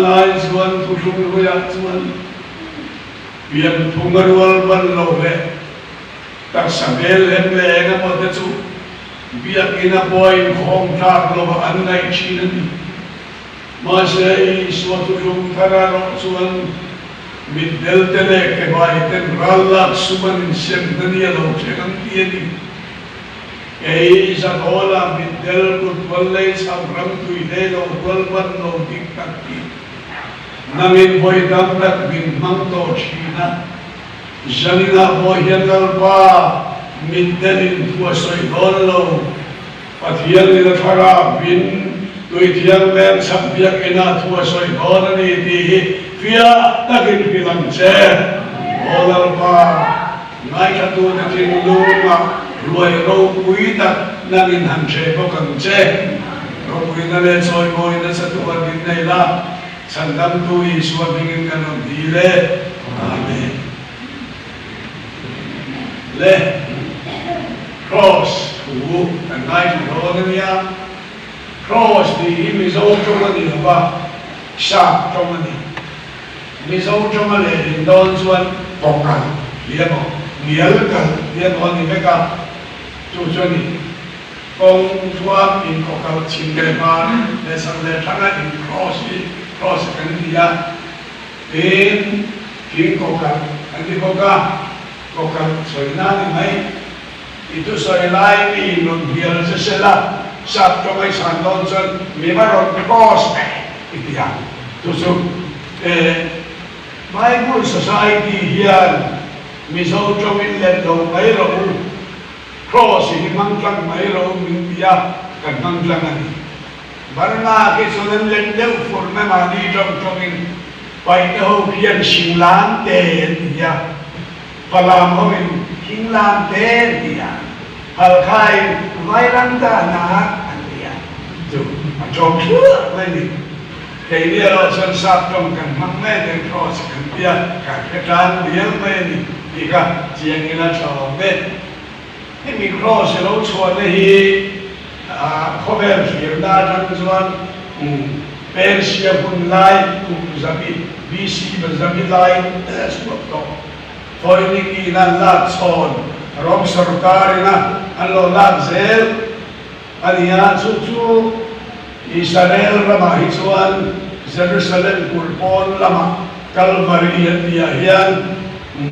lai chuan thu hrum ruya chuan biam thungarwal ban lo le tak sabel hem le nga mo te chu biak ina boy khom thak lo an nai chin ni ma se I so thu hrum thara ro chuan mitdel te le ke bai ten rallak suman sem tani lo chekam ti ni ei Zadawla mitdel ku twallei sabram tuile lo twalban lo tik tak ti namin boy dam tak bin mang to china Zanin Pu Zadawla mitdelin tua soi don lo pathian ni thara bin tui thiang ben sabbiak ena tua soi don ni ti fia takin pilang che olal pa ngai ka tu na tin lu ma luai ro pui tak nangin han che ko kan che ro pui na le choi moi na sa tu din nei la sandam tu I suwa bingin kan di le amen le cross tu kan ngai ro na cross di mi zo cho ma ni ba sha cho ma ni mi zo cho ma le din don chuan pokan lian mo nial kan lian on ni ka chu chu ni kong chuan in ko ka chin le ma le sang le thanga in cross kan dia in king ko ka ani ko ka soi na ni mai itu soi lai ni non biar se sela sap cho mai san don chuan mi ma ron cross itia tu su Bible society hian mi zo cho min le do mai ro cross hi mang tlang mai ro min dia kan mang tlang ani barna ke solen le de for me ma ni jong min pai te ho hian sing lam te dia palam ho min sing lam te dia hal khai vai lam ta na an dia tu ma jong chua mai ni cái này là sân sáp trong cảnh mắc mê đến cross cảnh bia cả cái trán liếng mê ni thì cả chiang như là trò mê cái mi cross lâu chuột này hi có vẻ phiền đa trong chuan Persia pun lai cũng zabi BC và zabi lai suốt đó thôi ni ki là lát son rom sarkar na alo lát zel ania chu Israel lama hichuan Jerusalem kulpon lama Calvary hian